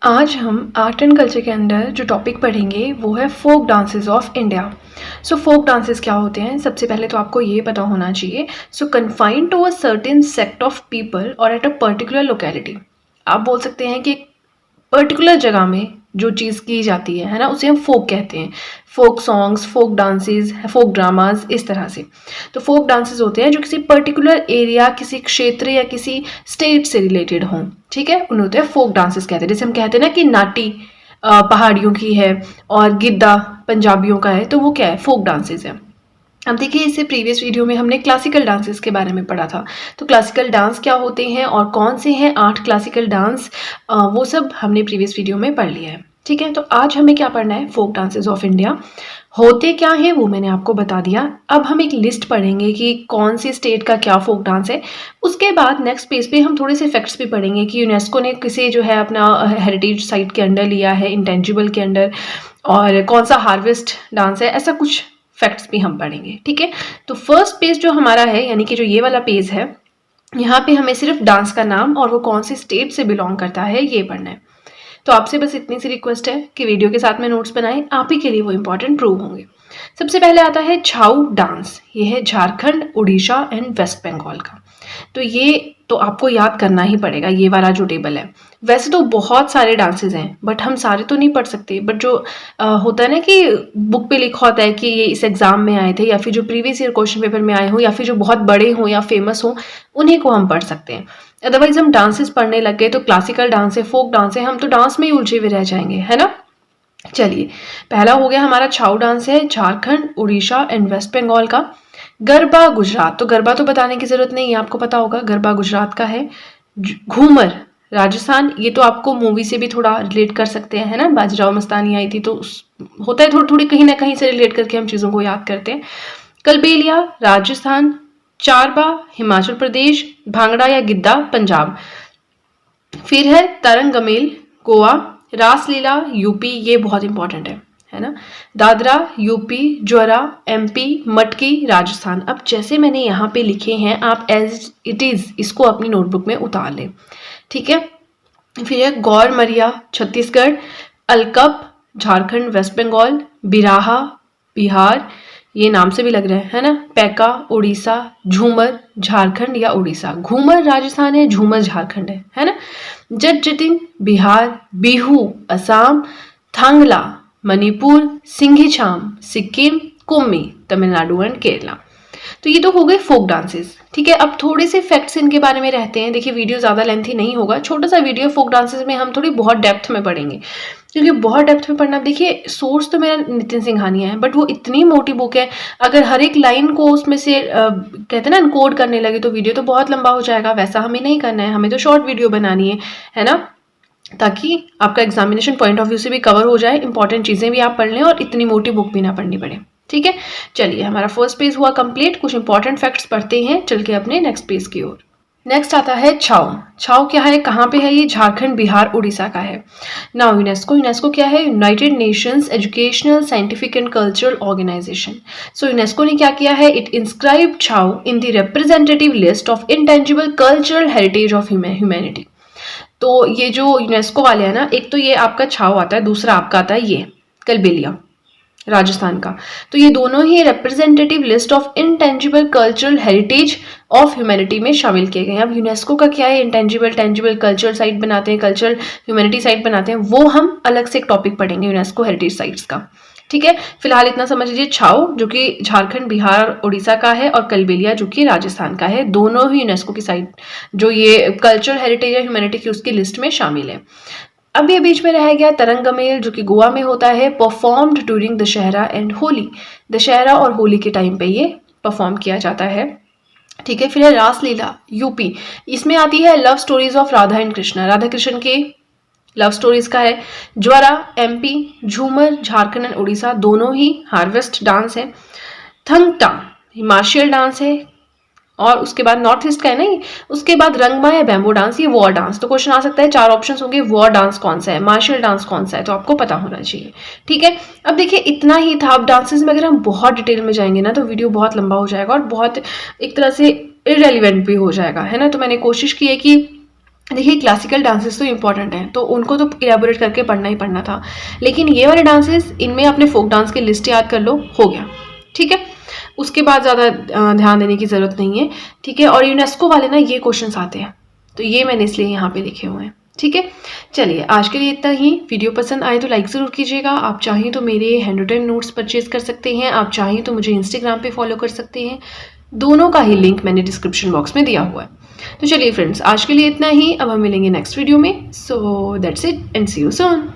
आज हम art and culture के अंदर जो टॉपिक पढ़ेंगे वो है folk dances of India. So folk dances क्या होते हैं, सबसे पहले तो आपको ये पता होना चाहिए। So confined to a certain sect of people और एट अ पर्टिकुलर लोकेलिटी। आप बोल सकते हैं कि पर्टिकुलर जगह में जो चीज़ की जाती है ना, उसे हम फोक कहते हैं। फोक सॉन्ग्स, फोक डांसेस, फोक ड्रामास, इस तरह से। तो फोक डांसेस होते हैं जो किसी पर्टिकुलर एरिया, किसी क्षेत्र या किसी स्टेट से रिलेटेड हों। ठीक है, उन्हें होते हैं फोक डांसेस कहते हैं। जैसे हम कहते हैं ना कि नाटी पहाड़ियों की है और गिद्दा पंजाबियों का है, तो वो क्या है, फोक डांसेस है। अब देखिए, इससे प्रीवियस वीडियो में हमने क्लासिकल डांसेस के बारे में पढ़ा था। तो क्लासिकल डांस क्या होते हैं और कौन से हैं 8 क्लासिकल डांस, वो सब हमने प्रीवियस वीडियो में पढ़ लिया है। ठीक है, तो आज हमें क्या पढ़ना है, फोक डांसेस ऑफ इंडिया होते क्या हैं वो मैंने आपको बता दिया। अब हम एक लिस्ट पढ़ेंगे कि कौन सी स्टेट का क्या फोक डांस है। उसके बाद नेक्स्ट पेज पे हम थोड़े से फैक्ट्स भी पढ़ेंगे कि यूनेस्को ने किसे जो है अपना हेरिटेज साइट के अंडर लिया है, इंटेंजिबल के अंडर, और कौन सा हार्वेस्ट डांस है, ऐसा कुछ फैक्ट्स भी हम पढ़ेंगे। ठीक है, तो फर्स्ट पेज जो हमारा है, यानी कि जो ये वाला पेज है, यहाँ पे हमें सिर्फ डांस का नाम और वो कौन सी स्टेट से बिलोंग करता है ये पढ़ना है। तो आपसे बस इतनी सी रिक्वेस्ट है कि वीडियो के साथ में नोट्स बनाएं, आप ही के लिए वो इंपॉर्टेंट प्रूव होंगे। सबसे पहले आता है छाऊ डांस। ये है झारखंड, उड़ीसा एंड वेस्ट बंगाल का। तो ये तो आपको याद करना ही पड़ेगा, ये वाला जो टेबल है। वैसे तो बहुत सारे डांसेस हैं, बट हम सारे तो नहीं पढ़ सकते। बट जो होता है ना कि बुक पे लिखा होता है कि ये इस एग्जाम में आए थे, या फिर जो प्रीवियस ईयर क्वेश्चन पेपर में आए हो, या फिर जो बहुत बड़े हों या फेमस हों, उन्हीं को हम पढ़ सकते हैं। अदरवाइज हम डांसेस पढ़ने लग गए तो क्लासिकल डांस है, फोक डांस है, हम तो डांस में ही उलझे हुए रह जाएंगे, है ना। चलिए, पहला हो गया हमारा छाऊ डांस है झारखंड, उड़ीसा एंड वेस्ट बंगाल का। गरबा गुजरात, तो गरबा तो बताने की जरूरत नहीं है, आपको पता होगा गरबा गुजरात का है। घूमर राजस्थान, ये तो आपको मूवी से भी थोड़ा रिलेट कर सकते हैं, है ना। बाजीराव मस्तानी आई थी तो होता है थोड़ी थोड़ी कहीं ना कहीं से रिलेट करके हम चीज़ों को याद करते हैं। कलबेलिया राजस्थान, चारबा हिमाचल प्रदेश, भांगड़ा या गिद्दा पंजाब। फिर है तरंगमेल गोवा, रासलीला यूपी, ये बहुत इंपॉर्टेंट है ना। दादरा यूपी, ज्वारा एमपी, मटकी राजस्थान। अब जैसे मैंने यहाँ पे लिखे हैं, आप एज इट इज इसको अपनी नोटबुक में उतार लें। ठीक है, फिर है गौर मरिया छत्तीसगढ़, अलकप झारखंड वेस्ट बंगाल, बिराहा बिहार, ये नाम से भी लग रहा है ना। पैका उड़ीसा, झूमर झारखंड या उड़ीसा। घूमर राजस्थान है, झूमर झारखंड है ना। जट जटिन बिहार, बिहू असम, थांगला मणिपुर, सिंघीछाम सिक्किम, कुम्मी तमिलनाडु एंड केरला। तो ये तो हो गए फोक डांसेस। ठीक है, अब थोड़े से फैक्ट्स इनके बारे में रहते हैं। देखिए, वीडियो ज़्यादा लेंथी नहीं होगा, छोटा सा वीडियो। फोक डांसेस में हम थोड़ी बहुत डेप्थ में पढ़ेंगे, क्योंकि बहुत डेप्थ में पढ़ना, देखिए सोर्स तो मेरा नितिन सिंघानिया है, बट वो इतनी मोटी बुक है, अगर हर एक लाइन को उसमें से कहते हैं ना इनकोड करने लगे तो वीडियो तो बहुत लंबा हो जाएगा। वैसा हमें नहीं करना है, हमें तो शॉर्ट वीडियो बनानी है ना, ताकि आपका एग्जामिनेशन पॉइंट ऑफ व्यू से भी कवर हो जाए, इंपॉर्टेंट चीज़ें भी आप पढ़ लें और इतनी मोटी बुक भी ना पढ़नी पड़े। ठीक है, चलिए हमारा फर्स्ट पेज हुआ कंप्लीट। कुछ इंपॉर्टेंट फैक्ट्स पढ़ते हैं चल के अपने नेक्स्ट पेज की ओर। नेक्स्ट आता है छाऊ। छाऊ क्या है, कहाँ पे है ये, झारखंड बिहार उड़ीसा का है। नाउ यूनेस्को, यूनेस्को क्या है, United Nations Educational Scientific and Cultural Organization. So UNESCO ने क्या किया है, it inscribe Chhau in the representative list of intangible cultural heritage of humanity. तो ये जो यूनेस्को वाले हैं ना, एक तो ये आपका छाऊ आता है, दूसरा आपका आता है ये कलबेलिया राजस्थान का। तो ये दोनों ही representative list of intangible cultural heritage of humanity में शामिल किए गए हैं। अब यूनेस्को का क्या है, इंटेंजिबल टेंजिबल कल्चरल साइट बनाते हैं, कल्चरल ह्यूमैनिटी साइट बनाते हैं, वो हम अलग से एक टॉपिक पढ़ेंगे यूनेस्को हेरिटेज साइट्स का। ठीक है, फिलहाल इतना समझ लीजिए, छाऊ जो कि झारखंड बिहार उड़ीसा का है और कलबेलिया जो कि राजस्थान का है, दोनों ही यूनेस्को की साइट जो ये कल्चरल हेरिटेज है ह्यूमैनिटी की, उसकी लिस्ट में शामिल है। अब ये बीच में रह गया तरंगमेल, जो कि गोवा में होता है, performed during Dussehra and Holi. Dussehra और होली के टाइम पे ये परफॉर्म किया जाता है। ठीक है, फिर है रासलीला यूपी। इसमें आती है love stories of Radha and Krishna, Radha Krishna के लव स्टोरीज का है। ज्वारा एमपी, झूमर झारखंड एंड उड़ीसा, दोनों ही हार्वेस्ट डांस है। थंगटा हिमाचल डांस है, और उसके बाद नॉर्थ ईस्ट का है नहीं। उसके बाद रंगमा या बैम्बो डांस, ये वॉर डांस। तो क्वेश्चन आ सकता है, 4 ऑप्शन होंगे, वॉर डांस कौन सा है, मार्शल डांस कौन सा है, तो आपको पता होना चाहिए। ठीक है, अब देखिए इतना ही था। अब डांसेस में अगर हम बहुत डिटेल में जाएंगे ना तो वीडियो बहुत लंबा हो जाएगा और बहुत एक तरह से इररेलेवेंट भी हो जाएगा, है ना। तो मैंने कोशिश की है कि देखिए क्लासिकल डांसेस तो इंपॉर्टेंट हैं, तो उनको तो इलेबोरेट करके पढ़ना ही पढ़ना था, लेकिन ये वाले डांसेस इनमें अपने फोक डांस की लिस्ट याद कर लो, हो गया। ठीक है, उसके बाद ज़्यादा ध्यान देने की ज़रूरत नहीं है। ठीक है, और यूनेस्को वाले ना ये क्वेश्चंस आते हैं, तो ये मैंने इसलिए यहाँ पे लिखे हुए हैं। ठीक है, चलिए आज के लिए इतना ही। वीडियो पसंद आए तो लाइक ज़रूर कीजिएगा। आप चाहें तो मेरे हैंड रिटन नोट्स परचेज कर सकते हैं, आप चाहें तो मुझे इंस्टाग्राम पे फॉलो कर सकते हैं, दोनों का ही लिंक मैंने डिस्क्रिप्शन बॉक्स में दिया हुआ है। तो चलिए फ्रेंड्स, आज के लिए इतना ही। अब हम मिलेंगे नेक्स्ट वीडियो में। So that's it and see you soon.